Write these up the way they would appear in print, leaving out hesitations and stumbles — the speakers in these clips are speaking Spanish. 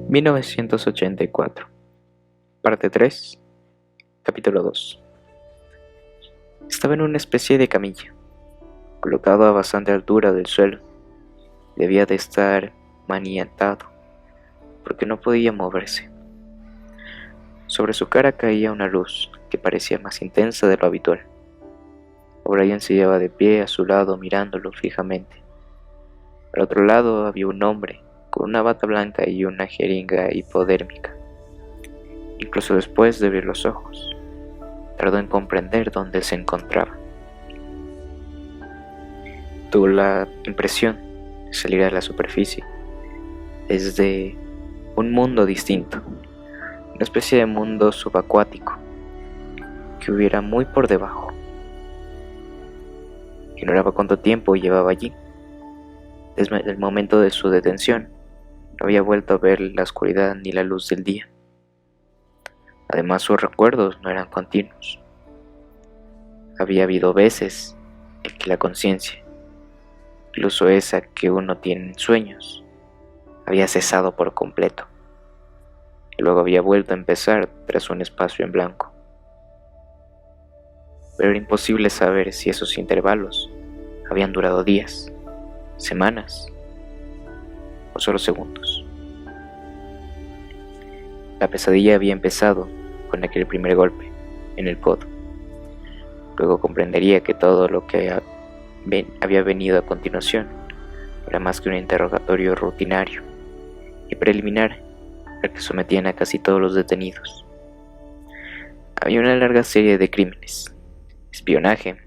1984, parte 3, capítulo 2. Estaba en una especie de camilla, colocado a bastante altura del suelo. Debía de estar maniatado, porque no podía moverse. Sobre su cara caía una luz que parecía más intensa de lo habitual. O'Brien se hallaba de pie a su lado mirándolo fijamente. Al otro lado había un hombre con una bata blanca y una jeringa hipodérmica. Incluso después de abrir los ojos, tardó en comprender dónde se encontraba. Tuvo la impresión de salir a la superficie desde un mundo distinto, una especie de mundo subacuático que hubiera muy por debajo. Ignoraba cuánto tiempo llevaba allí. Desde el momento de su detención, no había vuelto a ver la oscuridad ni la luz del día. Además, sus recuerdos no eran continuos. Había habido veces en que la conciencia, incluso esa que uno tiene en sueños, había cesado por completo, y luego había vuelto a empezar tras un espacio en blanco. Pero era imposible saber si esos intervalos habían durado días, semanas o solo segundos. La pesadilla había empezado con aquel primer golpe en el codo. Luego comprendería que todo lo que había venido a continuación era más que un interrogatorio rutinario y preliminar al que sometían a casi todos los detenidos. Había una larga serie de crímenes, espionaje,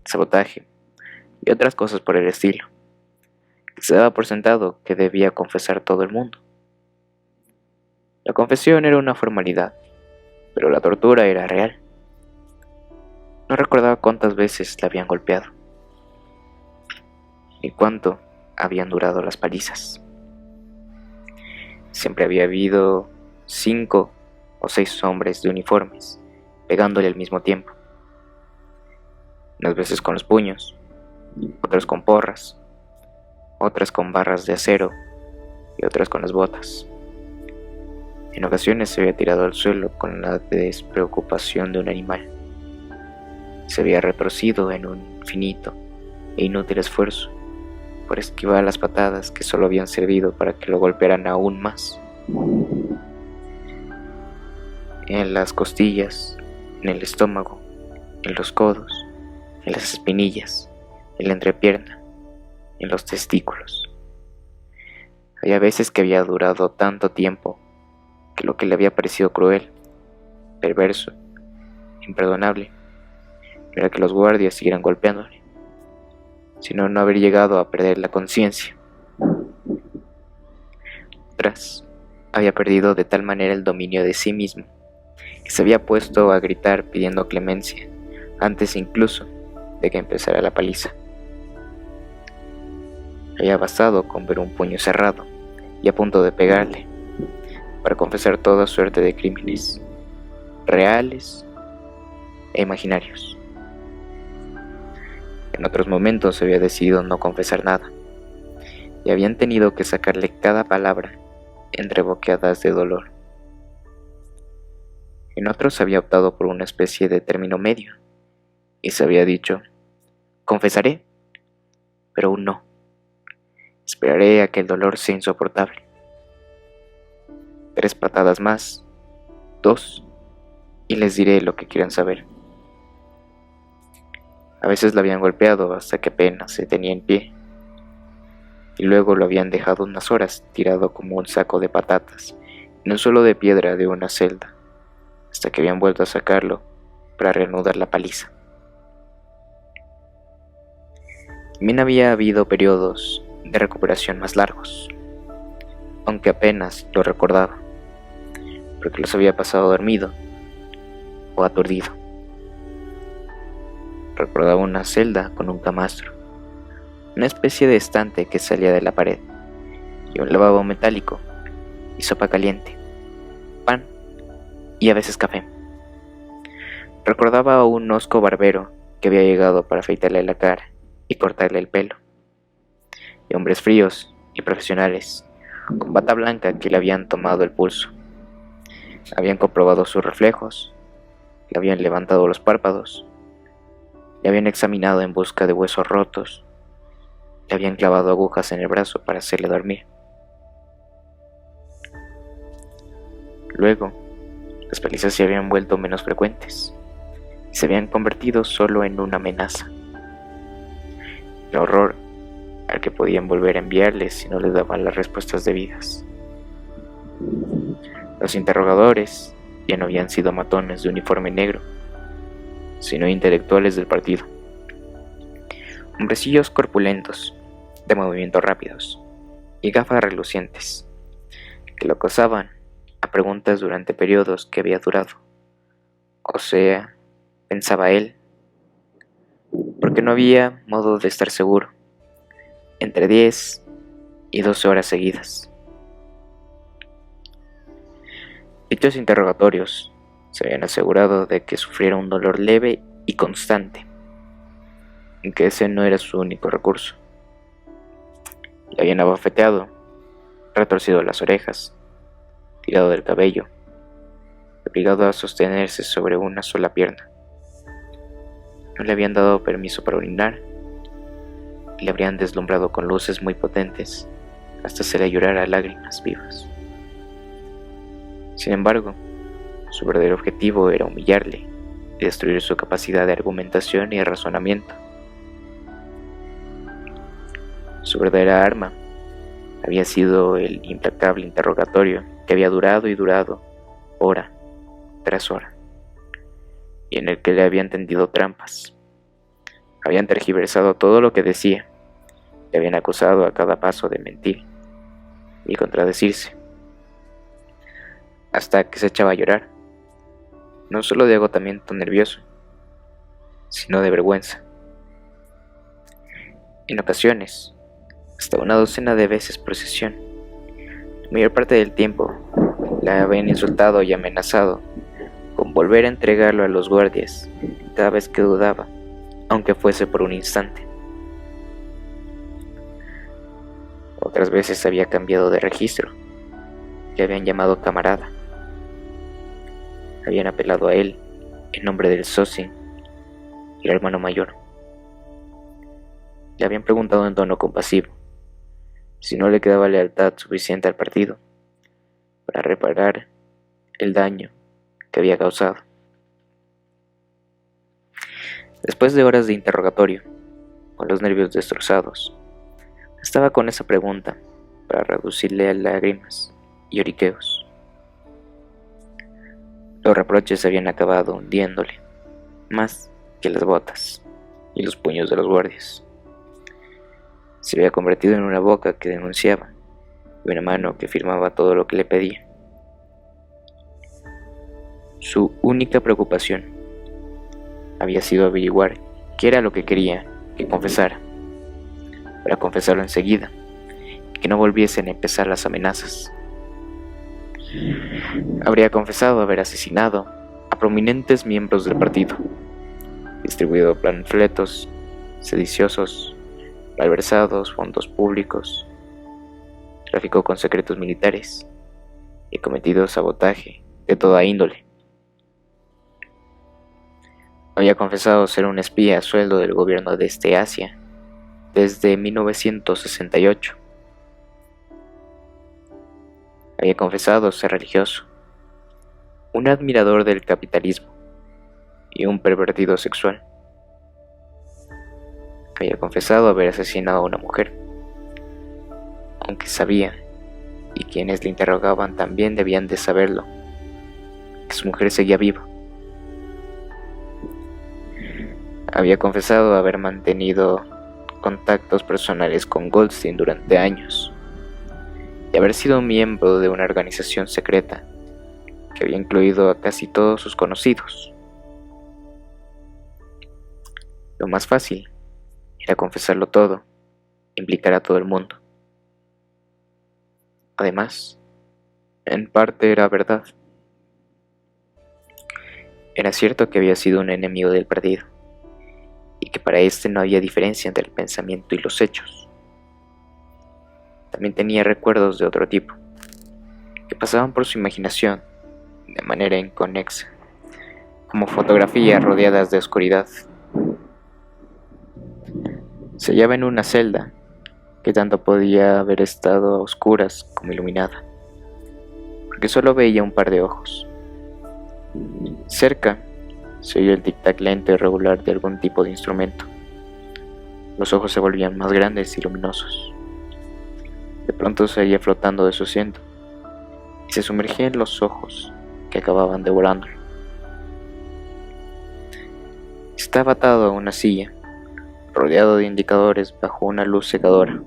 sabotaje y otras cosas por el estilo. Se daba por sentado que debía confesar todo el mundo. La confesión era una formalidad, pero la tortura era real. No recordaba cuántas veces la habían golpeado, ni cuánto habían durado las palizas. Siempre había habido 5 o 6 hombres de uniformes pegándole al mismo tiempo, unas veces con los puños, otras con porras, otras con barras de acero y otras con las botas. En ocasiones se había tirado al suelo con la despreocupación de un animal. Se había retorcido en un infinito e inútil esfuerzo por esquivar las patadas que solo habían servido para que lo golpearan aún más. En las costillas, en el estómago, en los codos, en las espinillas, en la entrepierna, en los testículos. Había veces que había durado tanto tiempo que lo que le había parecido cruel, perverso, imperdonable, no era que los guardias siguieran golpeándole, sino no haber llegado a perder la conciencia. Otras, había perdido de tal manera el dominio de sí mismo que se había puesto a gritar pidiendo clemencia antes incluso de que empezara la paliza. Había bastado con ver un puño cerrado y a punto de pegarle para confesar toda suerte de crímenes, reales e imaginarios. En otros momentos había decidido no confesar nada, y habían tenido que sacarle cada palabra entre boqueadas de dolor. En otros había optado por una especie de término medio, y se había dicho: confesaré, pero aún no. Esperaré a que el dolor sea insoportable. 3 patadas más, 2, y les diré lo que quieran saber. A veces lo habían golpeado hasta que apenas se tenía en pie, y luego lo habían dejado unas horas tirado como un saco de patatas en un suelo de piedra de una celda, hasta que habían vuelto a sacarlo para reanudar la paliza. También había habido periodos de recuperación más largos, aunque apenas lo recordaba, porque los había pasado dormido o aturdido. Recordaba una celda con un camastro, una especie de estante que salía de la pared, y un lavabo metálico, y sopa caliente, pan y a veces café. Recordaba a un hosco barbero que había llegado para afeitarle la cara y cortarle el pelo, y hombres fríos y profesionales, con bata blanca que le habían tomado el pulso. Habían comprobado sus reflejos, le habían levantado los párpados, le habían examinado en busca de huesos rotos, le habían clavado agujas en el brazo para hacerle dormir. Luego, las palizas se habían vuelto menos frecuentes y se habían convertido solo en una amenaza. El horror al que podían volver a enviarles si no les daban las respuestas debidas. Los interrogadores ya no habían sido matones de uniforme negro, sino intelectuales del partido. Hombrecillos corpulentos, de movimientos rápidos y gafas relucientes, que lo acosaban a preguntas durante periodos que había durado. O sea, pensaba él, porque no había modo de estar seguro, entre 10 y 12 horas seguidas. Dichos interrogatorios se habían asegurado de que sufriera un dolor leve y constante, y que ese no era su único recurso. Le habían abofeteado, retorcido las orejas, tirado del cabello, obligado a sostenerse sobre una sola pierna. No le habían dado permiso para orinar y le habrían deslumbrado con luces muy potentes hasta hacerle llorar a lágrimas vivas. Sin embargo, su verdadero objetivo era humillarle y destruir su capacidad de argumentación y de razonamiento. Su verdadera arma había sido el implacable interrogatorio que había durado y durado, hora tras hora, y en el que le habían tendido trampas. Habían tergiversado todo lo que decía, le habían acusado a cada paso de mentir y contradecirse, hasta que se echaba a llorar, no solo de agotamiento nervioso, sino de vergüenza. En ocasiones, hasta una docena de veces por sesión. La mayor parte del tiempo la habían insultado y amenazado con volver a entregarlo a los guardias cada vez que dudaba, aunque fuese por un instante. Otras veces había cambiado de registro, le habían llamado camarada, habían apelado a él en nombre del socio, el hermano mayor. Le habían preguntado en tono compasivo si no le quedaba lealtad suficiente al partido para reparar el daño que había causado. Después de horas de interrogatorio, con los nervios destrozados, estaba con esa pregunta para reducirle a lágrimas y lloriqueos. Los reproches habían acabado hundiéndole, más que las botas y los puños de los guardias. Se había convertido en una boca que denunciaba y una mano que firmaba todo lo que le pedía. Su única preocupación había sido averiguar qué era lo que quería que confesara, para confesarlo enseguida y que no volviesen a empezar las amenazas. Habría confesado haber asesinado a prominentes miembros del partido, distribuido panfletos sediciosos, malversados fondos públicos, tráfico con secretos militares y cometido sabotaje de toda índole. Había confesado ser un espía a sueldo del gobierno de Asia desde 1968. Había confesado ser religioso, un admirador del capitalismo y un pervertido sexual. Había confesado haber asesinado a una mujer, aunque sabía, y quienes le interrogaban también debían de saberlo, que su mujer seguía viva. Había confesado haber mantenido contactos personales con Goldstein durante años y haber sido miembro de una organización secreta que había incluido a casi todos sus conocidos. Lo más fácil era confesarlo todo, implicar a todo el mundo. Además, en parte era verdad. Era cierto que había sido un enemigo del partido, y que para éste no había diferencia entre el pensamiento y los hechos. también tenía recuerdos de otro tipo, que pasaban por su imaginación de manera inconexa, como fotografías rodeadas de oscuridad. Se hallaba en una celda que tanto podía haber estado a oscuras como iluminada, porque solo veía un par de ojos. Cerca se oyó el tic-tac lento y regular de algún tipo de instrumento. Los ojos se volvían más grandes y luminosos. De pronto se oía flotando de su asiento y se sumergía en los ojos que acababan devorándolo. Estaba atado a una silla, rodeado de indicadores bajo una luz secadora.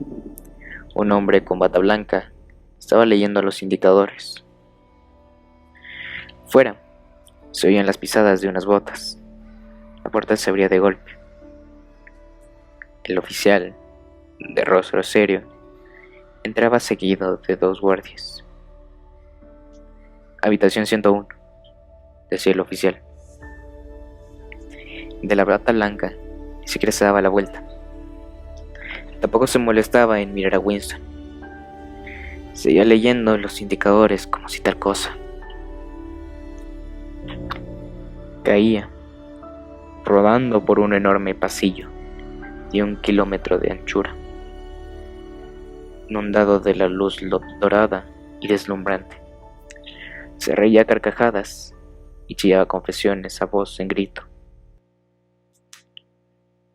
Un hombre con bata blanca estaba leyendo los indicadores. Fuera se oían las pisadas de unas botas. La puerta se abría de golpe. El oficial, de rostro serio, entraba seguido de dos guardias. Habitación 101, decía el oficial. De la bata blanca ni siquiera se daba la vuelta. Tampoco se molestaba en mirar a Winston. Seguía leyendo los indicadores como si tal cosa. Caía, rodando por un enorme pasillo de 1 kilómetro de anchura, inundado de la luz dorada y deslumbrante. Se reía a carcajadas y chillaba confesiones a voz en grito.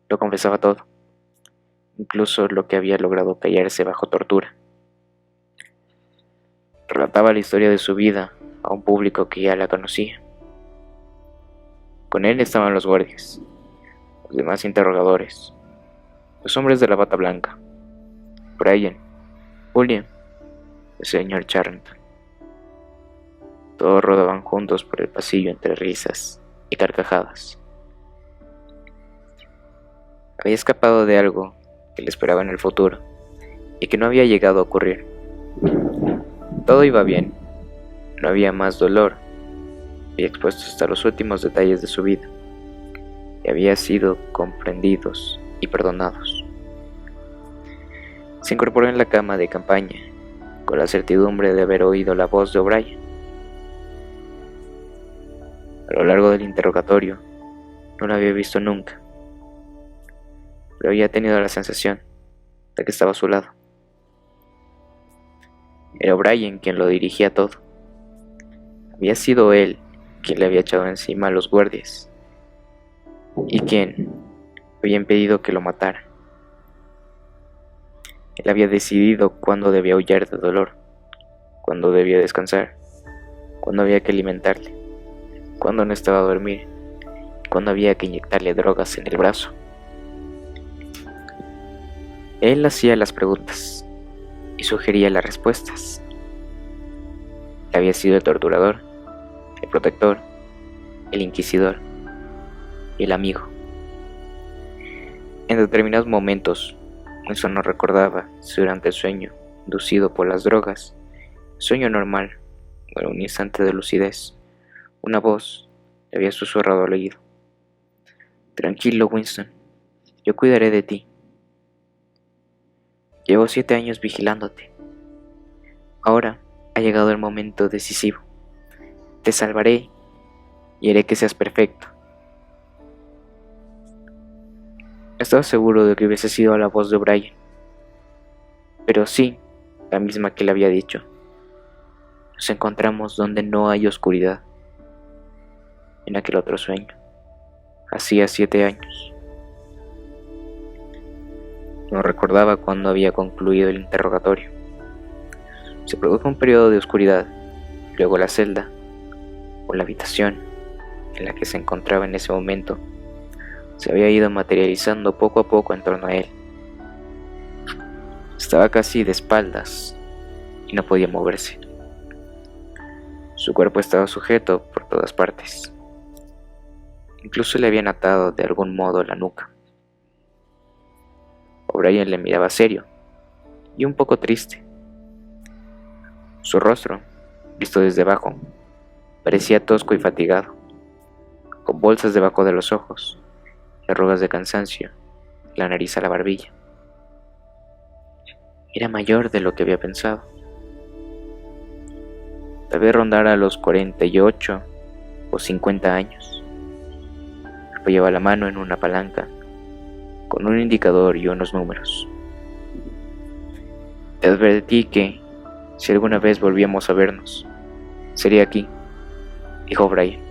Lo confesaba todo, incluso lo que había logrado callarse bajo tortura. Relataba la historia de su vida a un público que ya la conocía. Con él estaban los guardias, los demás interrogadores, los hombres de la bata blanca, Brian, William, el señor Charrington. Todos rodaban juntos por el pasillo entre risas y carcajadas. Había escapado de algo que le esperaba en el futuro y que no había llegado a ocurrir. Todo iba bien, no había más dolor, había expuesto hasta los últimos detalles de su vida y había sido comprendidos y perdonados. Se incorporó en la cama de campaña con la certidumbre de haber oído la voz de O'Brien. A lo largo del interrogatorio no la había visto nunca, pero había tenido la sensación de que estaba a su lado. Era O'Brien quien lo dirigía todo. Había sido él quien le había echado encima a los guardias y quien había impedido que lo matara. Él había decidido cuándo debía huir de dolor, cuándo debía descansar, cuándo había que alimentarle, cuándo no estaba a dormir, cuándo había que inyectarle drogas en el brazo. Él hacía las preguntas y sugería las respuestas. Él había sido el torturador, el protector, el inquisidor y el amigo. En determinados momentos, Winston no recordaba si durante el sueño, inducido por las drogas, sueño normal o en un instante de lucidez, una voz le había susurrado al oído: «Tranquilo, Winston, yo cuidaré de ti. Llevo 7 años vigilándote. Ahora ha llegado el momento decisivo. Te salvaré y haré que seas perfecto». No estaba seguro de que hubiese sido la voz de O'Brien, pero sí, la misma que le había dicho: «Nos encontramos donde no hay oscuridad», en aquel otro sueño, hacía 7 años. No recordaba cuándo había concluido el interrogatorio. Se produjo un periodo de oscuridad, luego la celda, o la habitación en la que se encontraba en ese momento, se había ido materializando poco a poco en torno a él. Estaba casi de espaldas y no podía moverse. Su cuerpo estaba sujeto por todas partes. Incluso le habían atado de algún modo la nuca. O'Brien le miraba serio y un poco triste. Su rostro, visto desde abajo, parecía tosco y fatigado, con bolsas debajo de los ojos y arrugas de cansancio en la nariz a la barbilla. era mayor de lo que había pensado. Tal vez rondara los 48 o 50 años. Apoyaba la mano en una palanca, con un indicador y unos números. Te advertí que, si alguna vez volvíamos a vernos, sería aquí, dijo Brian.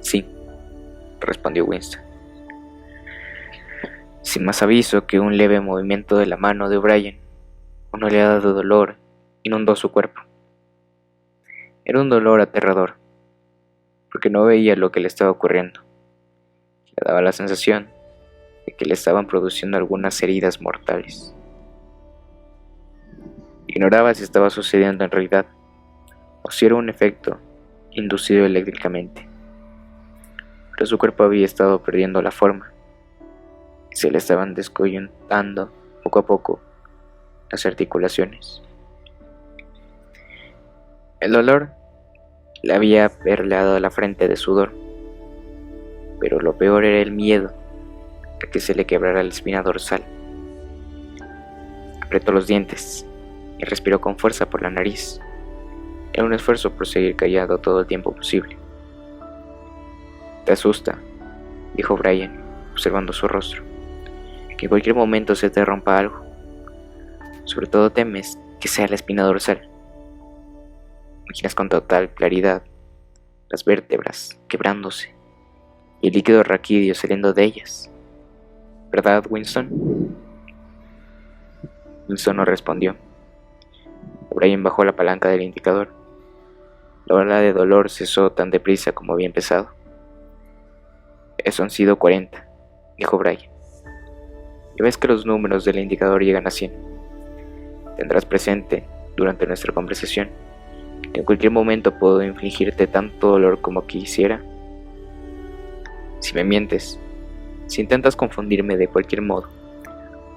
Sí, respondió Winston, sin más aviso que un leve movimiento de la mano de Brian. Una oleada de dolor inundó su cuerpo. Era un dolor aterrador, porque no veía lo que le estaba ocurriendo. Le daba la sensación de que le estaban produciendo algunas heridas mortales. Ignoraba si estaba sucediendo en realidad, o si era un efecto inducido eléctricamente. Pero su cuerpo había estado perdiendo la forma, y se le estaban descoyuntando poco a poco las articulaciones. El dolor le había perleado la frente de sudor, pero lo peor era el miedo a que se le quebrara la espina dorsal. Apretó los dientes y respiró con fuerza por la nariz. Era un esfuerzo por seguir callado todo el tiempo posible. «Te asusta», dijo Brian, observando su rostro, «que en cualquier momento se te rompa algo. Sobre todo temes que sea la espina dorsal. Imaginas con total claridad las vértebras quebrándose y el líquido raquídeo saliendo de ellas. ¿Verdad, Winston?» Winston no respondió. Brian bajó la palanca del indicador. La ola de dolor cesó tan deprisa como había empezado. «Eso han sido 40», dijo Brian. «Y ves que los números del indicador llegan a 100. Tendrás presente, durante nuestra conversación, que en cualquier momento puedo infligirte tanto dolor como quisiera. Si me mientes, si intentas confundirme de cualquier modo,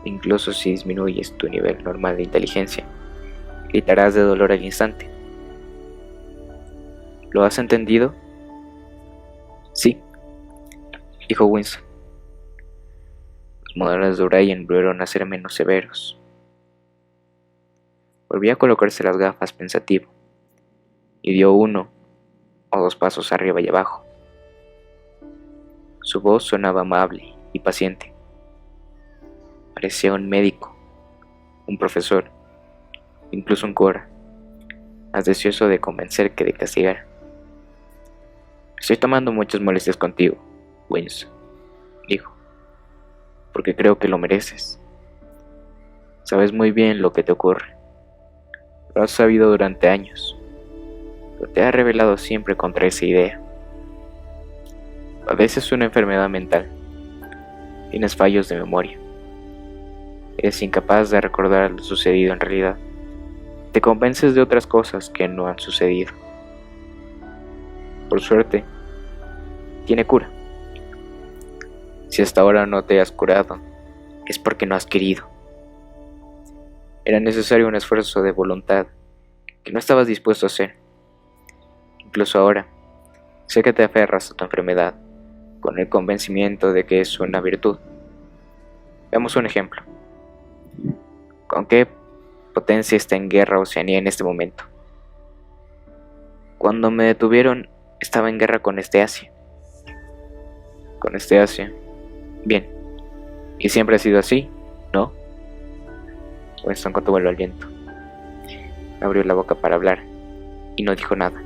incluso si disminuyes tu nivel normal de inteligencia, gritarás de dolor al instante. ¿Lo has entendido?» «Sí», dijo Winston. Los modales de Brian volvieron a ser menos severos. Volvió a colocarse las gafas pensativo y dio 1 o 2 pasos arriba y abajo. Su voz sonaba amable y paciente. Parecía un médico, un profesor, incluso un cura, más deseoso de convencer que de castigar. «Estoy tomando muchas molestias contigo, Winston», dijo, «porque creo que lo mereces. Sabes muy bien lo que te ocurre. Lo has sabido durante años, pero te has rebelado siempre contra esa idea. Padeces una enfermedad mental. Tienes fallos de memoria. Eres incapaz de recordar lo sucedido en realidad. Te convences de otras cosas que no han sucedido. Por suerte, tiene cura. Si hasta ahora no te has curado, es porque no has querido. Era necesario un esfuerzo de voluntad que no estabas dispuesto a hacer. Incluso ahora, sé que te aferras a tu enfermedad con el convencimiento de que es una virtud. Veamos un ejemplo. ¿Con qué potencia está en guerra Oceanía en este momento? Cuando me detuvieron, estaba en guerra con Asia. ¿Con Asia? Bien. ¿Y siempre ha sido así, no? Winston contuvo el aliento. Abrió la boca para hablar y no dijo nada.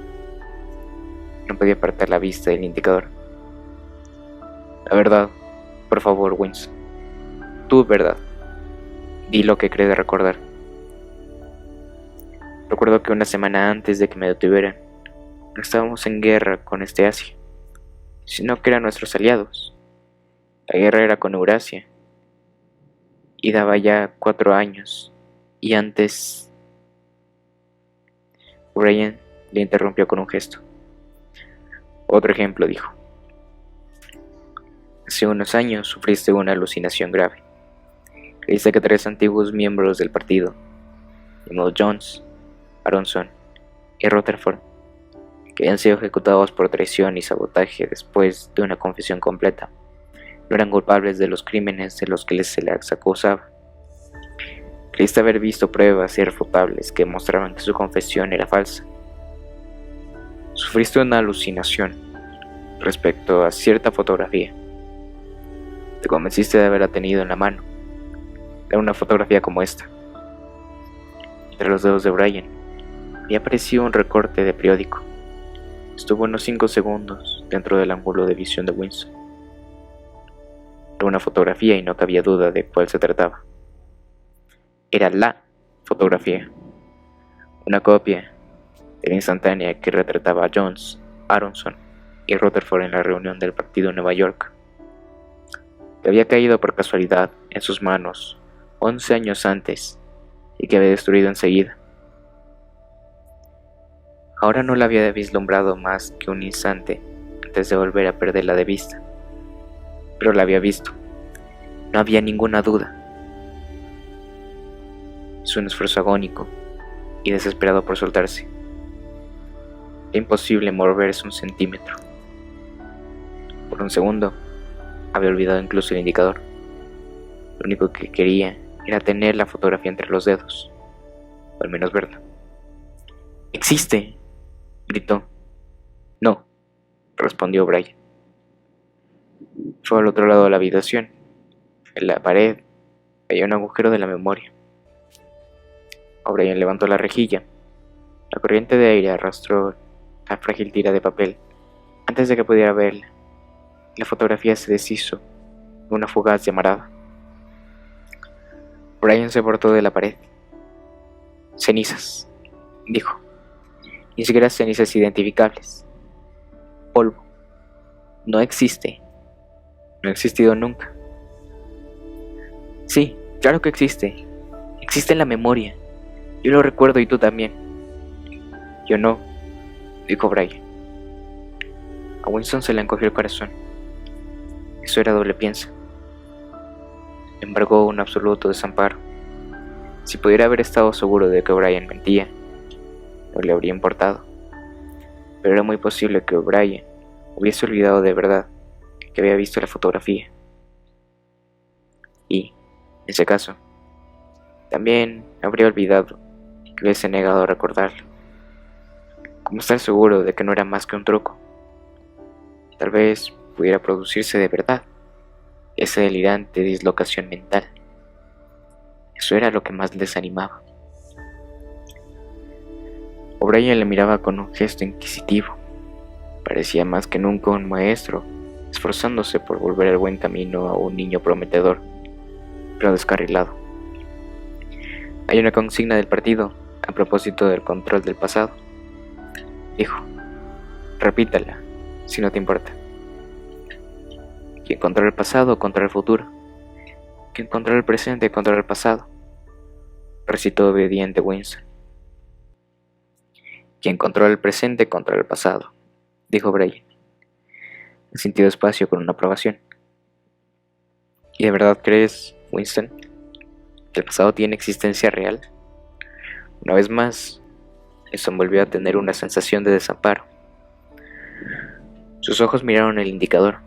No podía apartar la vista del indicador. La verdad, por favor, Winston. Tu verdad. Di lo que crees recordar. Recuerdo que una semana antes de que me detuvieran, no estábamos en guerra con Asia, sino que eran nuestros aliados. La guerra era con Eurasia. Y daba ya 4 años. Y antes... Brian le interrumpió con un gesto. «Otro ejemplo», dijo. «Hace unos años sufriste una alucinación grave. Creíste que 3 antiguos miembros del partido, Emmett Jones, Aronson y Rutherford, que habían sido ejecutados por traición y sabotaje después de una confesión completa, no eran culpables de los crímenes de los que se les acusaba. Creíste haber visto pruebas irrefutables que mostraban que su confesión era falsa. Sufriste una alucinación respecto a cierta fotografía. Te convenciste de haberla tenido en la mano. Era una fotografía como esta. Entre los dedos de Brian había aparecido un recorte de periódico. Estuvo unos 5 segundos dentro del ángulo de visión de Winston. Era una fotografía y no cabía duda de cuál se trataba. Era la fotografía. Una copia de la instantánea que retrataba a Jones, Aronson y Rutherford en la reunión del partido en Nueva York, que había caído por casualidad en sus manos 11 años antes y que había destruido enseguida. Ahora no la había vislumbrado más que un instante antes de volver a perderla de vista, pero la había visto. No había ninguna duda. Hizo un esfuerzo agónico y desesperado por soltarse. Era imposible moverse un centímetro. Por un segundo, había olvidado incluso el indicador. Lo único que quería era tener la fotografía entre los dedos, o al menos verla. ¡Existe!, gritó. No, respondió Brian. Fue al otro lado de la habitación. En la pared había un agujero de la memoria. O'Brien levantó la rejilla. La corriente de aire arrastró la frágil tira de papel. Antes de que pudiera verla, la fotografía se deshizo en una fugaz llamarada. Brian se apartó de la pared. Cenizas, dijo. Ni siquiera cenizas identificables. Polvo. No existe. No ha existido nunca. Sí, claro que existe. Existe en la memoria. Yo lo recuerdo y tú también. Yo no, dijo Brian. A Winston se le encogió el corazón. Eso era doble piensa. Le embargó un absoluto desamparo. Si pudiera haber estado seguro de que Brian mentía, no le habría importado. Pero era muy posible que Brian hubiese olvidado de verdad que había visto la fotografía. Y, en ese caso, también habría olvidado que hubiese negado a recordarlo. ¿Cómo estar seguro de que no era más que un truco? Tal vez pudiera producirse de verdad esa delirante dislocación mental. Eso era lo que más les animaba. O'Brien le miraba con un gesto inquisitivo. Parecía más que nunca un maestro, esforzándose por volver al buen camino a un niño prometedor, pero descarrilado. Hay una consigna del partido a propósito del control del pasado, dijo. Repítala, si no te importa. Quien controla el pasado, controla el futuro. Quien controla el presente, controla el pasado, recitó obediente Winston. Quien controla el presente, controla el pasado, dijo Brian, asintió despacio con una aprobación. ¿Y de verdad crees, Winston, que el pasado tiene existencia real? Una vez más, Winston volvió a tener una sensación de desamparo. Sus ojos miraron el indicador.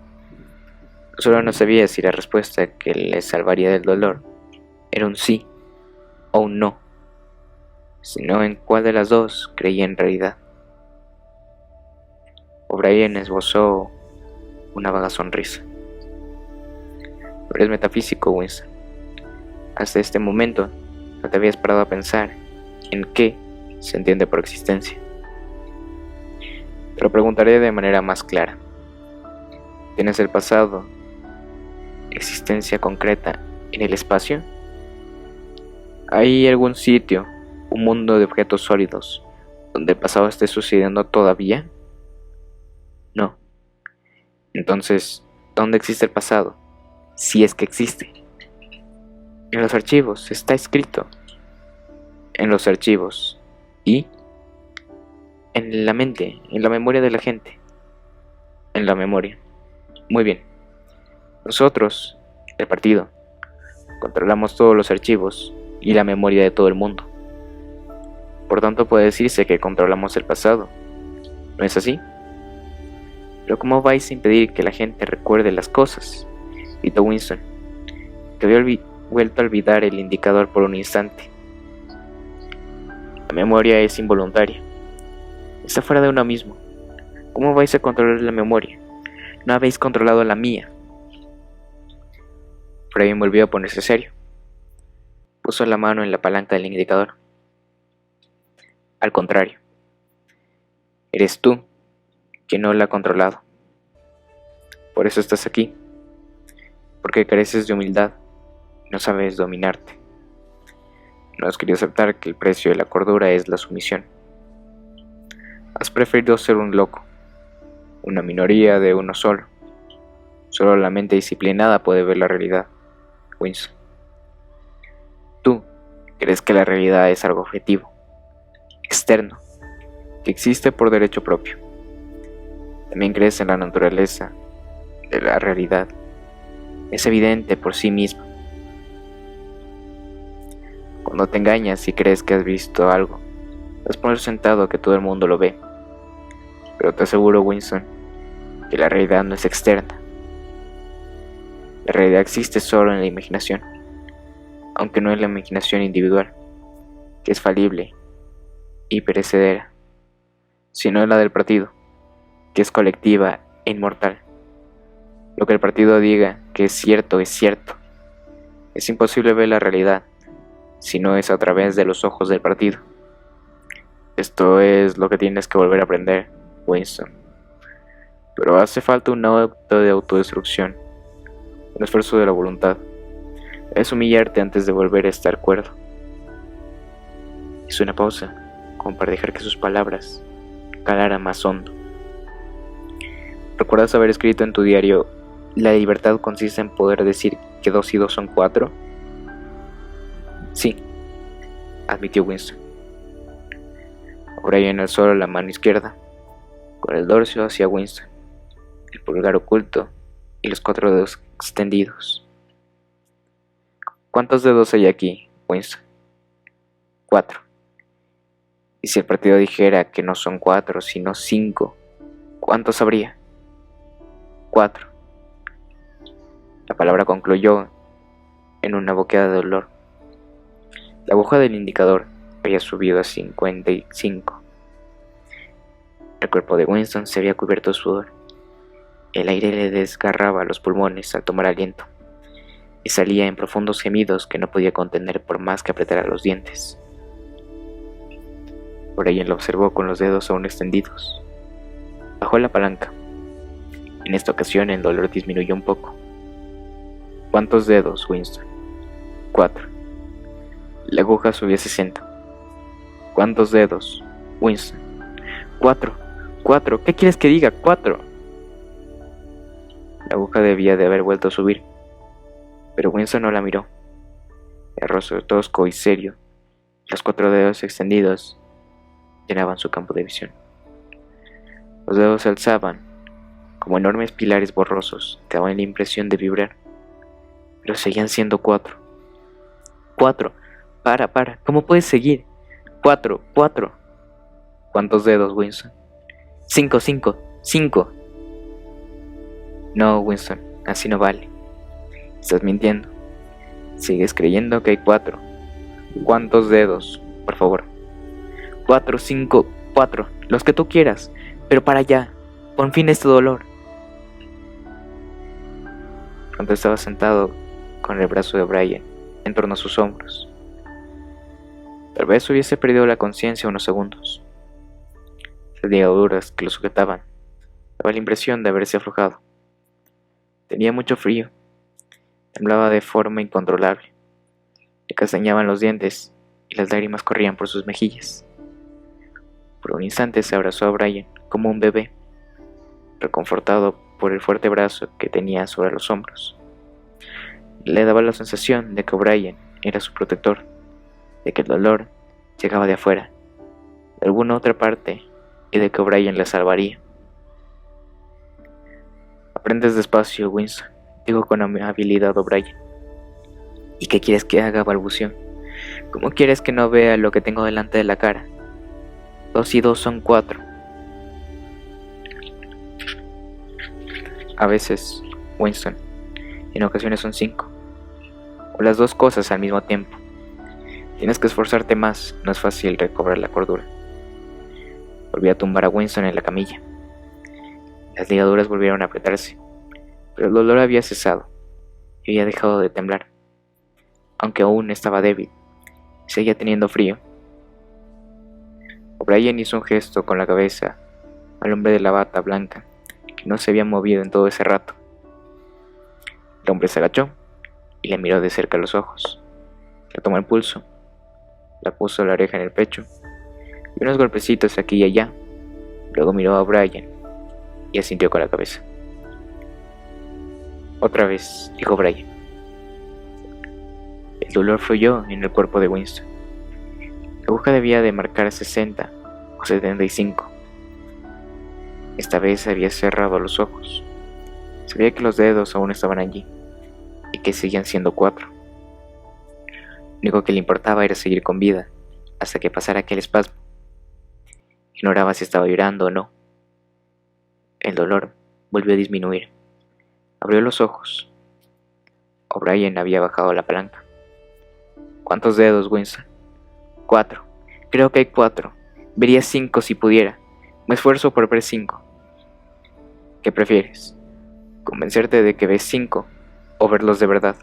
Solo no sabía si la respuesta que le salvaría del dolor era un sí o un no, sino en cuál de las dos creía en realidad. O'Brien esbozó una vaga sonrisa. No eres metafísico, Winston. Hasta este momento no te habías parado a pensar en qué se entiende por existencia. Te lo preguntaré de manera más clara. ¿Tienes el pasado, existencia concreta, en el espacio? ¿Hay algún sitio, un mundo de objetos sólidos, donde el pasado esté sucediendo todavía? No. Entonces, ¿dónde existe el pasado? Si es que existe. En los archivos, está escrito. En los archivos. ¿Y? En la mente, en la memoria de la gente. En la memoria. Muy bien. Nosotros, el partido, controlamos todos los archivos y la memoria de todo el mundo. Por tanto, puede decirse que controlamos el pasado. ¿No es así? Pero ¿cómo vais a impedir que la gente recuerde las cosas? Gritó Winston, que había vuelto a olvidar el indicador por un instante. La memoria es involuntaria. Está fuera de uno mismo. ¿Cómo vais a controlar la memoria? No habéis controlado la mía. Brian volvió a ponerse serio. Puso la mano en la palanca del indicador. Al contrario, eres tú quien no la ha controlado. Por eso estás aquí, porque careces de humildad y no sabes dominarte. No has querido aceptar que el precio de la cordura es la sumisión. Has preferido ser un loco, una minoría de uno solo. Solo la mente disciplinada puede ver la realidad, Winston. Tú crees que la realidad es algo objetivo, externo, que existe por derecho propio. También crees en la naturaleza de la realidad. Es evidente por sí misma. Cuando te engañas y crees que has visto algo, das por sentado que todo el mundo lo ve. Pero te aseguro, Winston, que la realidad no es externa. La realidad existe solo en la imaginación, aunque no en la imaginación individual, que es falible y perecedera, sino en la del partido, que es colectiva e inmortal. Lo que el partido diga que es cierto es cierto. Es imposible ver la realidad si no es a través de los ojos del partido. Esto es lo que tienes que volver a aprender, Winston. Pero hace falta un acto de autodestrucción, un esfuerzo de la voluntad. Es humillarte antes de volver a estar cuerdo. Hizo una pausa, como para dejar que sus palabras calaran más hondo. ¿Recuerdas haber escrito en tu diario: la libertad consiste en poder decir que 2 y 2 son 4? Sí, admitió Winston. Brian alzó la mano izquierda, con el dorso hacia Winston, el pulgar oculto y los 4 dedos extendidos. ¿Cuántos dedos hay aquí, Winston? 4. Y si el partido dijera que no son 4, sino 5, ¿cuántos habría? 4. La palabra concluyó en una boqueada de dolor. La aguja del indicador había subido a 55. El cuerpo de Winston se había cubierto de sudor. El aire le desgarraba los pulmones al tomar aliento, y salía en profundos gemidos que no podía contener por más que apretara los dientes. Brian lo observó con los dedos aún extendidos. Bajó la palanca. En esta ocasión el dolor disminuyó un poco. ¿Cuántos dedos, Winston? 4. La aguja subió a 60. ¿Cuántos dedos, Winston? 4. 4. ¿Qué quieres que diga? 4. La aguja debía de haber vuelto a subir, pero Winston no la miró. El rostro tosco y serio, los 4 dedos extendidos, llenaban su campo de visión. Los dedos se alzaban como enormes pilares borrosos que daban la impresión de vibrar, pero seguían siendo 4. 4. Para, ¿cómo puedes seguir? 4. ¿Cuántos dedos, Winston? 5. No, Winston, así no vale. Estás mintiendo. Sigues creyendo que hay 4. ¿Cuántos dedos, por favor? 4, 5, 4, los que tú quieras, pero para allá, pon fin a este dolor. Pronto estaba sentado con el brazo de Brian en torno a sus hombros. Tal vez hubiese perdido la conciencia unos segundos. Las ligaduras que lo sujetaban daba la impresión de haberse aflojado. Tenía mucho frío. Temblaba de forma incontrolable. Le castañaban los dientes y las lágrimas corrían por sus mejillas. Por un instante se abrazó a Brian como un bebé, reconfortado por el fuerte brazo que tenía sobre los hombros. Le daba la sensación de que Brian era su protector, de que el dolor llegaba de afuera, de alguna otra parte, y de que Brian la salvaría. Aprendes despacio, Winston, dijo con amabilidad O'Brien. ¿Y qué quieres que haga? Balbuceó. ¿Cómo quieres que no vea lo que tengo delante de la cara? 2 y 2 son 4. A veces, Winston, en ocasiones son 5. o las dos cosas al mismo tiempo. Tienes que esforzarte más, no es fácil recobrar la cordura. Volví a tumbar a Winston en la camilla. Las ligaduras volvieron a apretarse, pero el dolor había cesado y había dejado de temblar. Aunque aún estaba débil, seguía teniendo frío. O'Brien hizo un gesto con la cabeza al hombre de la bata blanca, que no se había movido en todo ese rato. El hombre se agachó y le miró de cerca los ojos. Le tomó el pulso, le puso la oreja en el pecho y unos golpecitos aquí y allá. Luego miró a O'Brien y asintió con la cabeza. Otra vez, dijo O'Brien. El dolor fluyó en el cuerpo de Winston. La aguja debía de marcar 60 o 75. Esta vez había cerrado los ojos. Sabía que los dedos aún estaban allí y que seguían siendo 4. Lo único que le importaba era seguir con vida hasta que pasara aquel espasmo. Ignoraba si estaba llorando o no. El dolor volvió a disminuir. Abrió los ojos. O'Brien había bajado la palanca. ¿Cuántos dedos, Winston? 4. Creo que hay 4. Vería 5 si pudiera. Me esfuerzo por ver 5. ¿Qué prefieres? ¿Convencerte de que ves 5 o verlos de verdad?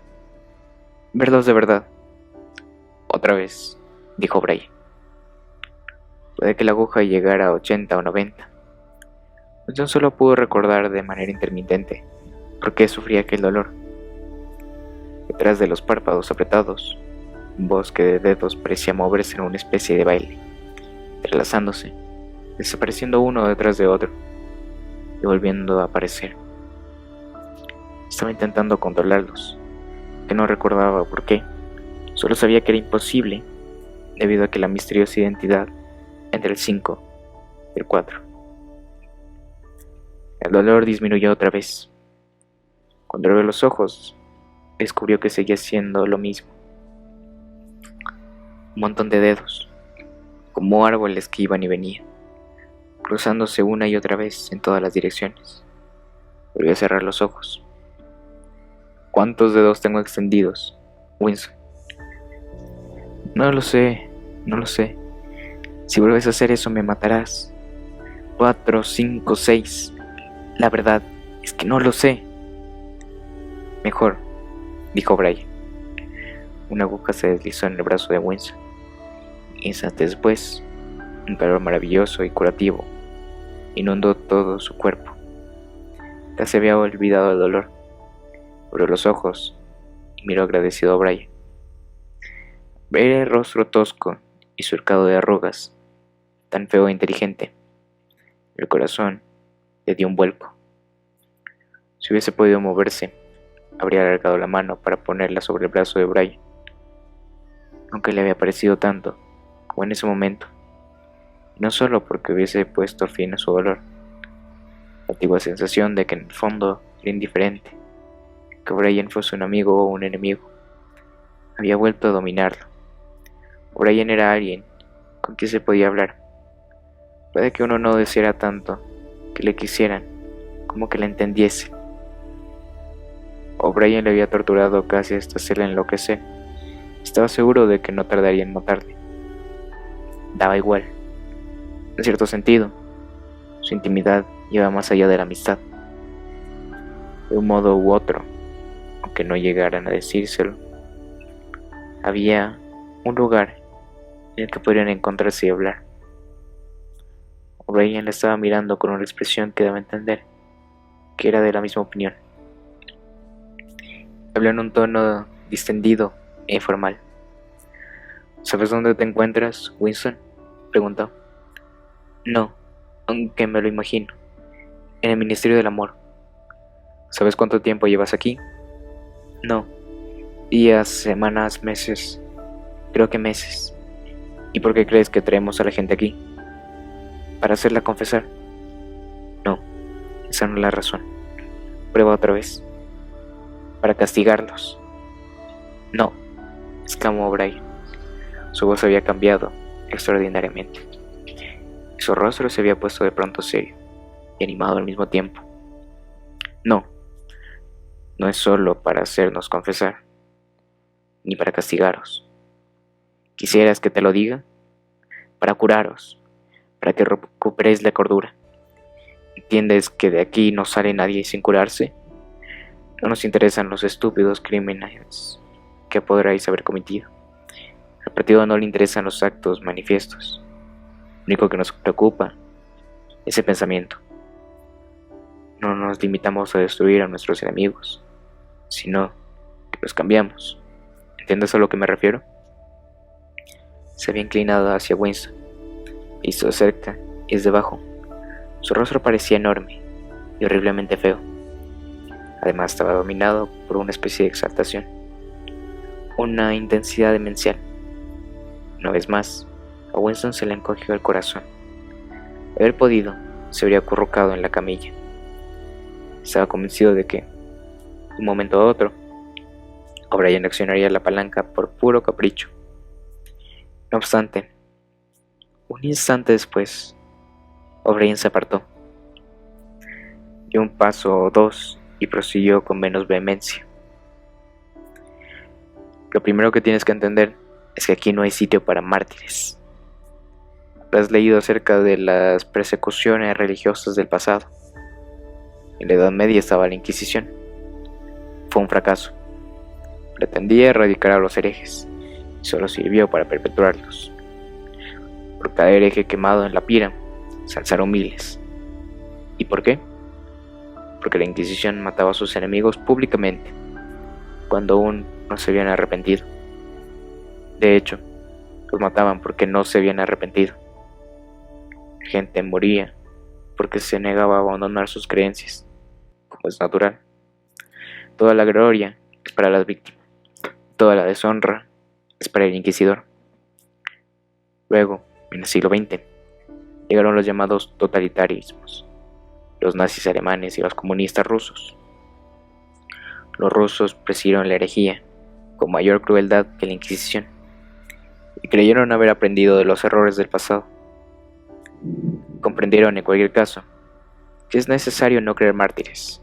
Verlos de verdad. Otra vez, dijo O'Brien. Puede que la aguja llegara a 80 o 90. Winston solo pudo recordar de manera intermitente por qué sufría aquel dolor. Detrás de los párpados apretados, un bosque de dedos parecía moverse en una especie de baile, entrelazándose, desapareciendo uno detrás de otro y volviendo a aparecer. Estaba intentando controlarlos, que no recordaba por qué. Solo sabía que era imposible, debido a que la misteriosa identidad entre el 5 y el 4. El dolor disminuyó otra vez. Cuando abrió los ojos, descubrió que seguía siendo lo mismo. Un montón de dedos, como árboles que iban y venían, cruzándose una y otra vez en todas las direcciones. Volvió a cerrar los ojos. ¿Cuántos dedos tengo extendidos, Winston? No lo sé, no lo sé. Si vuelves a hacer eso me matarás. 4, 5, 6. La verdad es que no lo sé. Mejor, dijo O'Brien. Una aguja se deslizó en el brazo de Winston. Instantes después, un calor maravilloso y curativo inundó todo su cuerpo. Casi había olvidado el dolor. Abrió los ojos y miró agradecido a O'Brien. Ver el rostro tosco y surcado de arrugas, tan feo e inteligente, el corazón le dio un vuelco. Si hubiese podido moverse, habría alargado la mano para ponerla sobre el brazo de O'Brien, aunque le había parecido tanto como en ese momento, y no solo porque hubiese puesto fin a su dolor, la antigua sensación de que en el fondo era indiferente, que O'Brien fuese un amigo o un enemigo, había vuelto a dominarlo. O'Brien era alguien con quien se podía hablar. Puede que uno no deseara tanto que le quisieran como que le entendiese. O'Brien le había torturado casi hasta hacerle enloquecer. Estaba seguro de que no tardaría en matarle. Daba igual. En cierto sentido, su intimidad iba más allá de la amistad. De un modo u otro, aunque no llegaran a decírselo, había un lugar en el que podrían encontrarse y hablar. O'Brien le estaba mirando con una expresión que daba a entender que era de la misma opinión. Habló en un tono distendido e informal. ¿Sabes dónde te encuentras, Winston?, preguntó. No, aunque me lo imagino. En el Ministerio del Amor. ¿Sabes cuánto tiempo llevas aquí? No. Días, semanas, meses. Creo que meses. ¿Y por qué crees que traemos a la gente aquí? ¿Para hacerla confesar? No, esa no es la razón. Prueba otra vez. Para castigarlos. No, exclamó O'Brien. Su voz había cambiado extraordinariamente. Su rostro se había puesto de pronto serio y animado al mismo tiempo. No, no es solo para hacernos confesar. ni para castigaros. ¿Quisieras que te lo diga? Para curaros, para que recuperéis la cordura. ¿Entiendes que de aquí no sale nadie sin curarse? No nos interesan los estúpidos crímenes que podréis haber cometido. Al partido no le interesan los actos manifiestos. Lo único que nos preocupa es el pensamiento. No nos limitamos a destruir a nuestros enemigos, sino que los cambiamos. ¿Entiendes a lo que me refiero? Se había inclinado hacia Winston, visto de cerca y desde abajo. Su rostro parecía enorme y horriblemente feo. Además estaba dominado por una especie de exaltación, una intensidad demencial. Una vez más, a Winston se le encogió el corazón. De haber podido, se habría acurrucado en la camilla. Estaba convencido de que, de un momento a otro, O'Brien accionaría la palanca por puro capricho. No obstante, un instante después, O'Brien se apartó, dio un paso o dos y prosiguió con menos vehemencia. Lo primero que tienes que entender es que aquí no hay sitio para mártires. Habrás leído acerca de las persecuciones religiosas del pasado. En la Edad Media estaba la Inquisición. Fue un fracaso. Pretendía erradicar a los herejes y solo sirvió para perpetuarlos. Por cada hereje quemado en la pira se alzaron miles. ¿Y por qué? Porque la Inquisición mataba a sus enemigos públicamente, cuando aún no se habían arrepentido. De hecho, los mataban porque no se habían arrepentido. La gente moría porque se negaba a abandonar sus creencias, como es natural. Toda la gloria es para las víctimas, toda la deshonra es para el inquisidor. Luego, en el siglo XX, llegaron los llamados totalitarismos, los nazis alemanes y los comunistas rusos. Los rusos presieron la herejía con mayor crueldad que la Inquisición y creyeron haber aprendido de los errores del pasado. Comprendieron, en cualquier caso, que es necesario no creer mártires.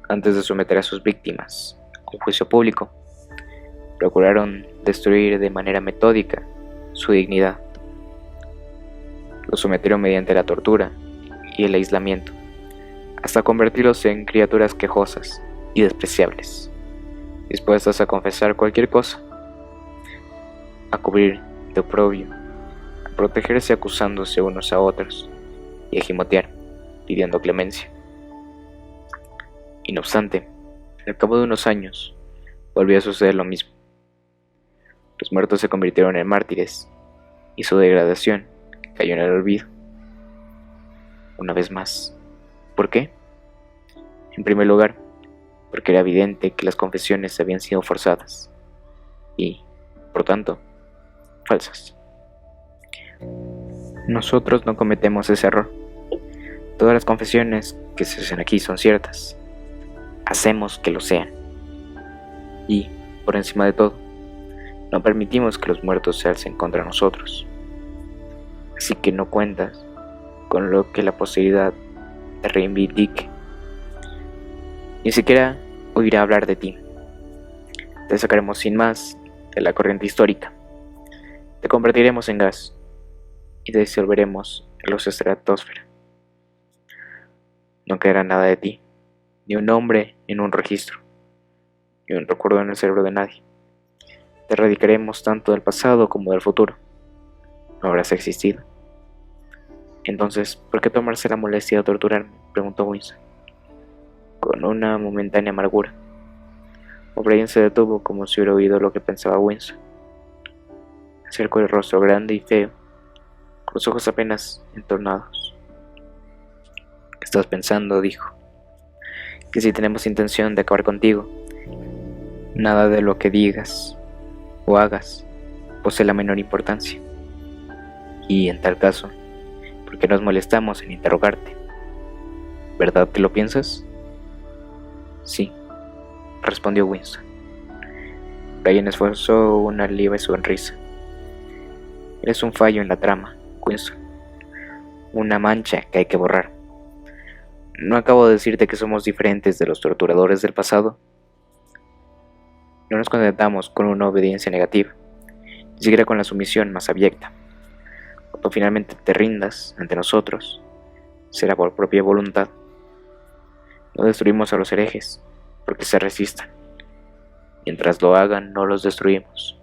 Antes de someter a sus víctimas a un juicio público, procuraron destruir de manera metódica su dignidad. Los sometieron mediante la tortura y el aislamiento, hasta convertirlos en criaturas quejosas y despreciables, dispuestas a confesar cualquier cosa, a cubrir de oprobio, a protegerse acusándose unos a otros y a gimotear, pidiendo clemencia. Y no obstante, al cabo de unos años, volvió a suceder lo mismo. Los muertos se convirtieron en mártires y su degradación cayó en el olvido. Una vez más. ¿Por qué? En primer lugar, porque era evidente que las confesiones habían sido forzadas y, por tanto, falsas. Nosotros no cometemos ese error. Todas las confesiones que se hacen aquí son ciertas. Hacemos que lo sean. Y, por encima de todo, no permitimos que los muertos se alcen contra nosotros. Así que no cuentas con lo que la posteridad te reivindique. Ni siquiera oirá hablar de ti. Te sacaremos sin más de la corriente histórica. Te convertiremos en gas y te disolveremos en los estratosfera. No quedará nada de ti, ni un nombre en un registro, ni un recuerdo en el cerebro de nadie. Te erradicaremos tanto del pasado como del futuro. No habrás existido. Entonces, ¿por qué tomarse la molestia de torturarme?, preguntó Winston, con una momentánea amargura. O'Brien se detuvo como si hubiera oído lo que pensaba Winston. Acercó el rostro grande y feo, con los ojos apenas entornados. ¿Qué estás pensando?, dijo. Que si tenemos intención de acabar contigo, nada de lo que digas o hagas posee la menor importancia. Y en tal caso, ¿por qué nos molestamos en interrogarte? ¿Verdad que lo piensas? Sí, respondió Winston. Brian esforzó una leve sonrisa. Eres un fallo en la trama, Winston. Una mancha que hay que borrar. ¿No acabo de decirte que somos diferentes de los torturadores del pasado? No nos contentamos con una obediencia negativa, ni siquiera con la sumisión más abyecta. Cuando finalmente te rindas ante nosotros, será por propia voluntad. No destruimos a los herejes, porque se resistan. Mientras lo hagan, no los destruimos.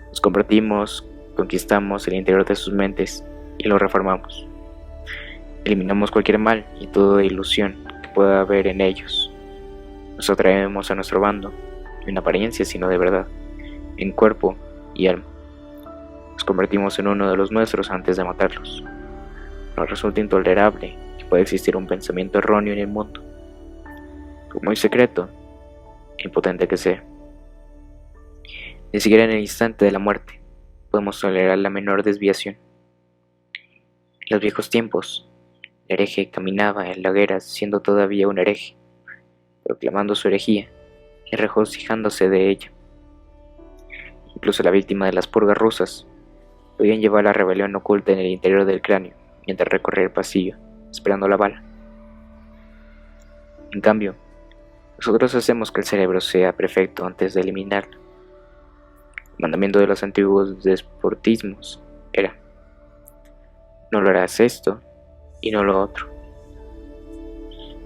Nos convertimos, conquistamos el interior de sus mentes y lo reformamos. Eliminamos cualquier mal y toda ilusión que pueda haber en ellos. Nos atraemos a nuestro bando, no en apariencia sino de verdad, en cuerpo y alma. Nos convertimos en uno de los nuestros antes de matarlos. Nos resulta intolerable que pueda existir un pensamiento erróneo en el mundo, por muy secreto e impotente que sea. Ni siquiera en el instante de la muerte podemos tolerar la menor desviación. En los viejos tiempos, el hereje caminaba en la hoguera siendo todavía un hereje, proclamando su herejía y regocijándose de ella. Incluso la víctima de las purgas rusas podían llevar la rebelión oculta en el interior del cráneo mientras recorría el pasillo, esperando la bala. En cambio, nosotros hacemos que el cerebro sea perfecto antes de eliminarlo. El mandamiento de los antiguos despotismos era: no lo harás esto y no lo otro.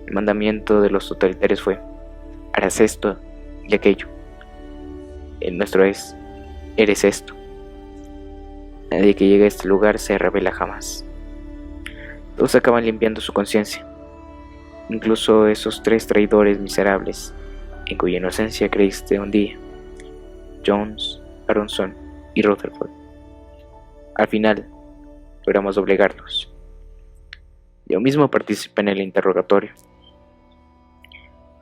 El mandamiento de los totalitarios fue: harás esto y aquello. El nuestro es: eres esto. Nadie que llegue a este lugar se revela jamás. Todos acaban limpiando su conciencia, incluso esos 3 traidores miserables en cuya inocencia creíste un día: Jones, Aronson y Rutherford. Al final, logramos doblegarlos. Yo mismo participé en el interrogatorio.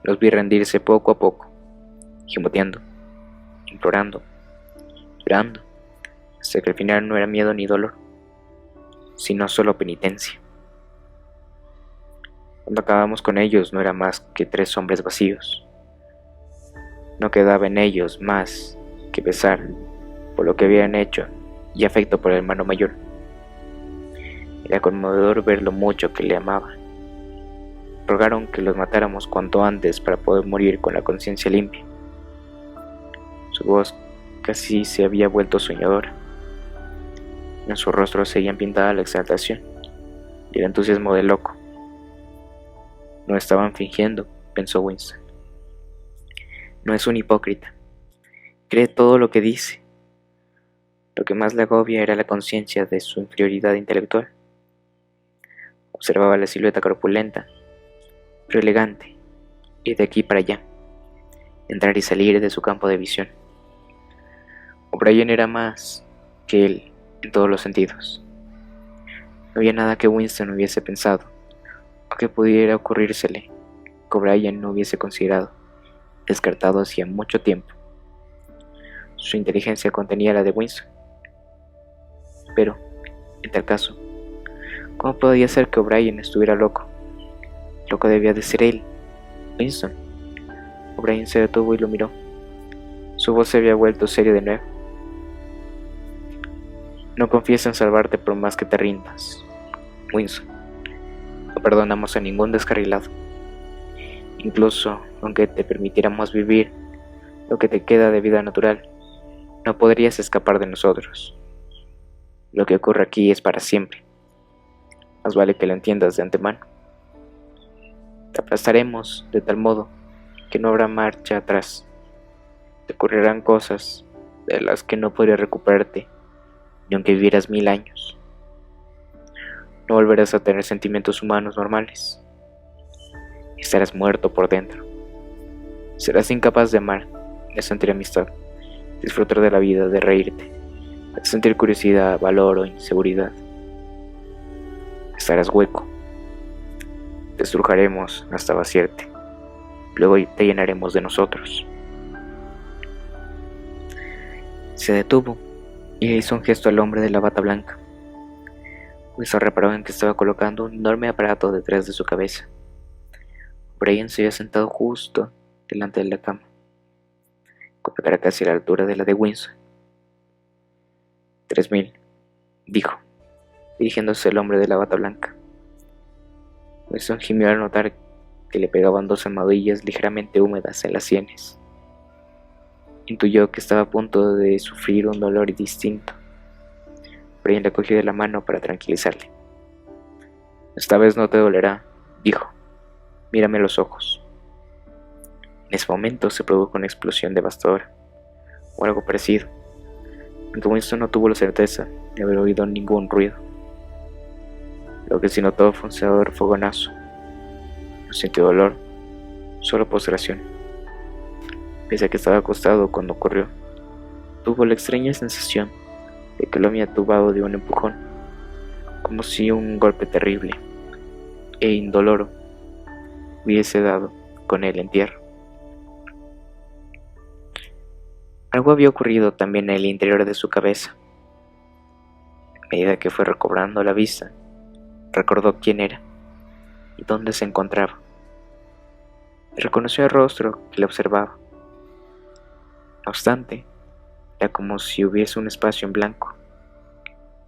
Los vi rendirse poco a poco, gimoteando, implorando, llorando, hasta que al final no era miedo ni dolor, sino solo penitencia. Cuando acabamos con ellos no era más que 3 hombres vacíos. No quedaba en ellos más que pesar por lo que habían hecho y afecto por el hermano mayor. Era conmovedor ver lo mucho que le amaba. Rogaron que los matáramos cuanto antes para poder morir con la conciencia limpia. Su voz casi se había vuelto soñadora. En su rostro seguían pintada la exaltación y el entusiasmo del loco. No estaban fingiendo, pensó Winston. No es un hipócrita. Cree todo lo que dice. Lo que más le agobia era la conciencia de su inferioridad intelectual. Observaba la silueta corpulenta, pero elegante, ir de aquí para allá, entrar y salir de su campo de visión. O'Brien era más que él en todos los sentidos. No había nada que Winston hubiese pensado o que pudiera ocurrírsele que O'Brien no hubiese considerado, descartado hacía mucho tiempo. Su inteligencia contenía la de Winston. Pero, en tal caso, ¿cómo podía ser que O'Brien estuviera loco? Loco debía de ser él, Winston. O'Brien se detuvo y lo miró. Su voz se había vuelto seria de nuevo. No confíes en salvarte por más que te rindas, Winston. No perdonamos a ningún descarrilado. Incluso aunque te permitiéramos vivir lo que te queda de vida natural, no podrías escapar de nosotros. Lo que ocurre aquí es para siempre. Más vale que lo entiendas de antemano. Te aplastaremos de tal modo que no habrá marcha atrás. Te ocurrirán cosas de las que no podrías recuperarte, ni aunque vivieras 1000 años. No volverás a tener sentimientos humanos normales. Estarás muerto por dentro. Serás incapaz de amar, de sentir amistad, disfrutar de la vida, de reírte, de sentir curiosidad, valor o inseguridad. Estarás hueco. Te estrujaremos hasta vaciarte. Luego te llenaremos de nosotros. Se detuvo y le hizo un gesto al hombre de la bata blanca. Wilson reparó en que estaba colocando un enorme aparato detrás de su cabeza. Brian se había sentado justo delante de la cama, con la cara casi a la altura de la de Winston. 3000, dijo, dirigiéndose al hombre de la bata blanca. Winston gimió al notar que le pegaban 2 almohadillas ligeramente húmedas en las sienes. Intuyó que estaba a punto de sufrir un dolor distinto. Brian le cogió de la mano para tranquilizarle. «Esta vez no te dolerá», dijo. «Mírame a los ojos». En ese momento se produjo una explosión devastadora, o algo parecido, aunque Winston no tuvo la certeza de haber oído ningún ruido. Lo que sí notó fue un cegador fogonazo. No sintió dolor, solo postración. Pese a que estaba acostado cuando ocurrió, tuvo la extraña sensación de que lo había tumbado de un empujón, como si un golpe terrible e indoloro hubiese dado con él en tierra. Algo había ocurrido también en el interior de su cabeza. A medida que fue recobrando la vista, recordó quién era y dónde se encontraba. Reconoció el rostro que le observaba. No obstante, era como si hubiese un espacio en blanco,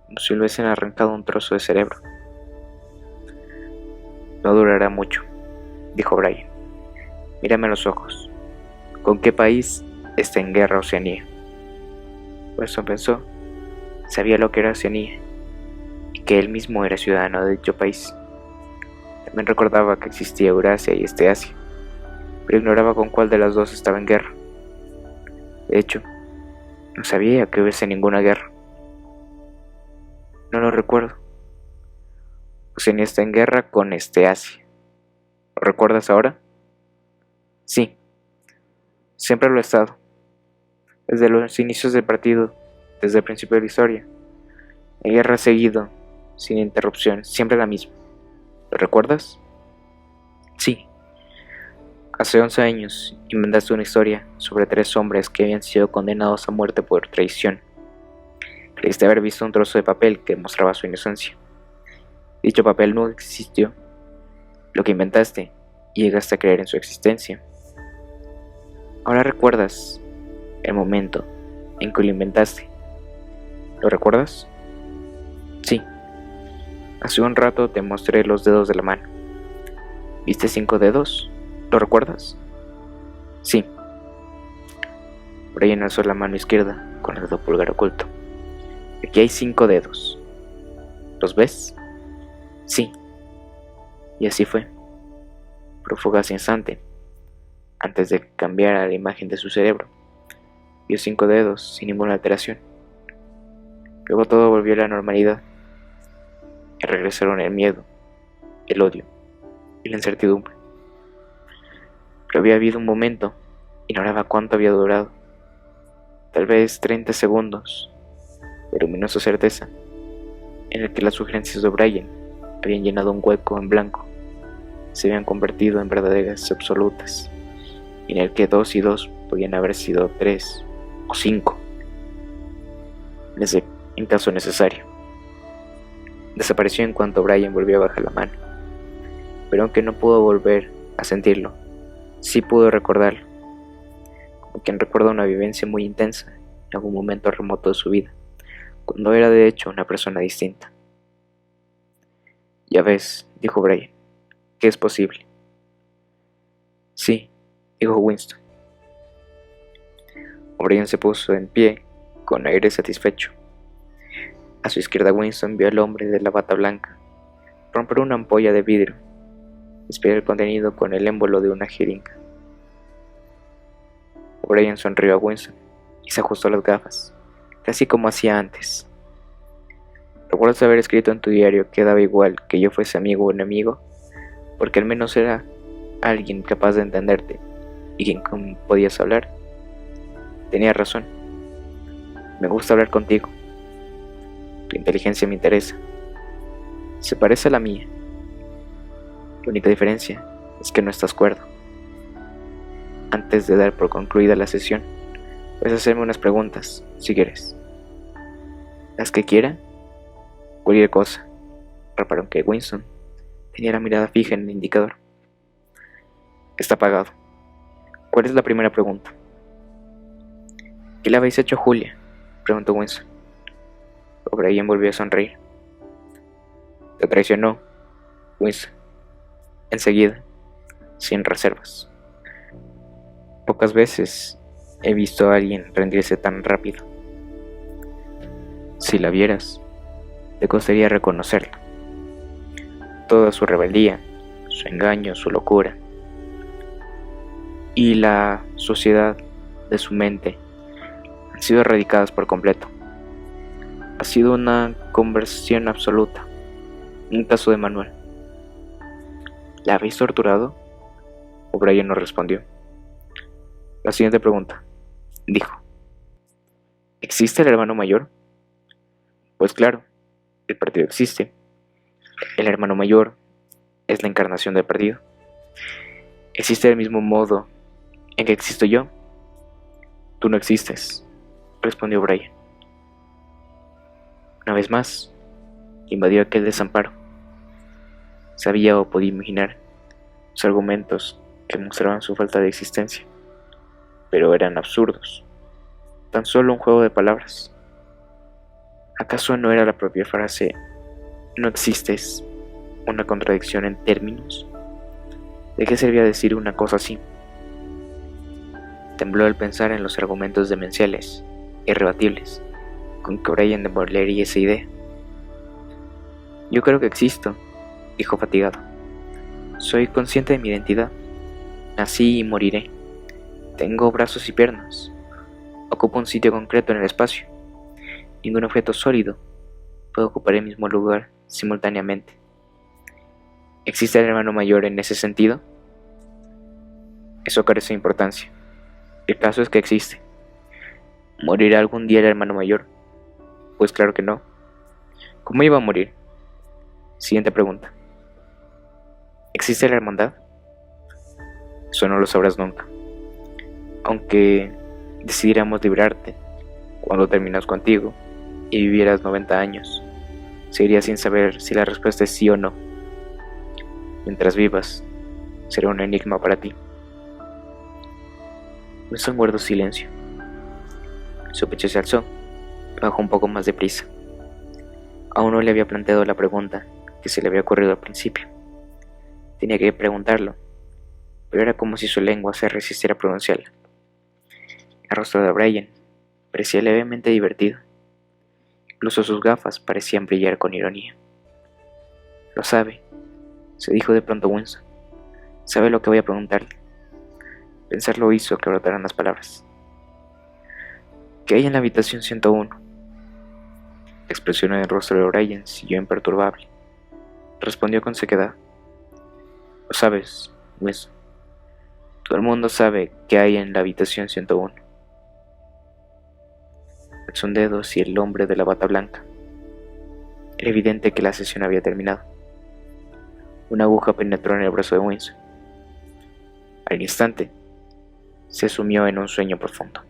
como si le hubiesen arrancado un trozo de cerebro. «No durará mucho», dijo Brian. «Mírame a los ojos. ¿Con qué país está en guerra Oceanía?» Wilson pensó. Sabía lo que era Oceanía y que él mismo era ciudadano de dicho país. También recordaba que existía Eurasia y Asia, pero ignoraba con cuál de las dos estaba en guerra. De hecho, no sabía que hubiese ninguna guerra. «No lo recuerdo. Oceanía está en guerra con Asia. ¿Lo recuerdas ahora?» «Sí, siempre lo he estado. Desde los inicios del partido, desde el principio de la historia. La guerra ha seguido, sin interrupción, siempre la misma. ¿Lo recuerdas?» «Sí. Hace 11 años inventaste una historia sobre 3 hombres que habían sido condenados a muerte por traición. Creíste haber visto un trozo de papel que mostraba su inocencia. Dicho papel no existió. Lo que inventaste, y llegaste a creer en su existencia. Ahora recuerdas el momento en que lo inventaste. ¿Lo recuerdas?» «Sí. Hace un rato te mostré los dedos de la mano. ¿Viste 5 dedos? ¿Lo recuerdas?» «Sí». Brian alzó la mano izquierda con el dedo pulgar oculto. «Aquí hay 5 dedos. ¿Los ves?» «Sí». Y así fue. Por un fugaz instante, antes de que cambiara la imagen de su cerebro, vio 5 dedos sin ninguna alteración. Luego todo volvió a la normalidad, y regresaron el miedo, el odio y la incertidumbre. Pero había habido un momento, ignoraba cuánto había durado, tal vez 30 segundos, de luminosa certeza, en el que las sugerencias de Brian habían llenado un hueco en blanco, se habían convertido en verdaderas absolutas, y en el que 2 y 2 podían haber sido 3 o 5, en caso necesario. Desapareció en cuanto Brian volvió a bajar la mano, pero aunque no pudo volver a sentirlo, sí pudo recordarlo, como quien recuerda una vivencia muy intensa en algún momento remoto de su vida, cuando era de hecho una persona distinta. «Ya ves», dijo Brian, «que es posible». «Sí», dijo Winston. Brian se puso en pie con aire satisfecho. A su izquierda Winston vio al hombre de la bata blanca romper una ampolla de vidrio, espiar el contenido con el émbolo de una jeringa. Brian sonrió a Winston y se ajustó las gafas, casi como hacía antes. ¿Recuerdas haber escrito en tu diario que daba igual que yo fuese amigo o enemigo? Porque al menos era alguien capaz de entenderte y quien podías hablar. Tenías razón. Me gusta hablar contigo. Tu inteligencia me interesa. Se parece a la mía. La única diferencia es que no estás cuerdo. Antes de dar por concluida la sesión, puedes hacerme unas preguntas, si quieres. ¿Las que quiera? Cualquier cosa. Reparó que Winston tenía la mirada fija en el indicador. Está apagado. ¿Cuál es la primera pregunta? ¿Qué le habéis hecho a Julia?, preguntó Winston. O'Brien volvió a sonreír. Te traicionó, Winston. Enseguida, sin reservas. Pocas veces he visto a alguien rendirse tan rápido. Si la vieras, te costaría reconocerla. Toda su rebeldía, su engaño, su locura y la suciedad de su mente han sido erradicadas por completo. Ha sido una conversión absoluta, un caso de manual. ¿La habéis torturado? O'Brien no respondió. La siguiente pregunta, dijo. ¿Existe el hermano mayor? Pues claro, el partido existe. El hermano mayor es la encarnación del partido. ¿Existe del mismo modo en que existo yo? Tú no existes, respondió O'Brien. Una vez más, invadió aquel desamparo. Sabía o podía imaginar los argumentos que mostraban su falta de existencia, pero eran absurdos, tan solo un juego de palabras. ¿Acaso no era la propia frase «no existes» una contradicción en términos? ¿De qué servía decir una cosa así? Tembló al pensar en los argumentos demenciales, irrebatibles, con que O'Brien demolería esa idea. Yo creo que existo, dijo fatigado. Soy consciente de mi identidad. Nací y moriré. Tengo brazos y piernas. Ocupo un sitio concreto en el espacio. Ningún objeto sólido puede ocupar el mismo lugar simultáneamente. ¿Existe el hermano mayor en ese sentido? Eso carece de importancia. El caso es que existe. ¿Morirá algún día el hermano mayor? Pues claro que no. ¿Cómo iba a morir? Siguiente pregunta. ¿Existe la hermandad? Eso no lo sabrás nunca. Aunque decidiéramos librarte cuando terminas contigo y vivieras 90 años, seguirías sin saber si la respuesta es sí o no. Mientras vivas, será un enigma para ti. Wilson guardó silencio. Su pecho se alzó, bajó un poco más deprisa. Aún no le había planteado la pregunta que se le había ocurrido al principio. Tenía que preguntarlo, pero era como si su lengua se resistiera a pronunciarla. El rostro de O'Brien parecía levemente divertido. Incluso sus gafas parecían brillar con ironía. Lo sabe, se dijo de pronto Winston. Sabe lo que voy a preguntarle. Pensarlo hizo que brotaran las palabras. ¿Qué hay en la habitación 101? La expresión en el rostro de O'Brien siguió imperturbable. Respondió con sequedad. Lo sabes, Winston. Todo el mundo sabe qué hay en la habitación 101. Alzó un dedo hacia el hombre de la bata blanca. Era evidente que la sesión había terminado. Una aguja penetró en el brazo de Winston. Al instante, se sumió en un sueño profundo.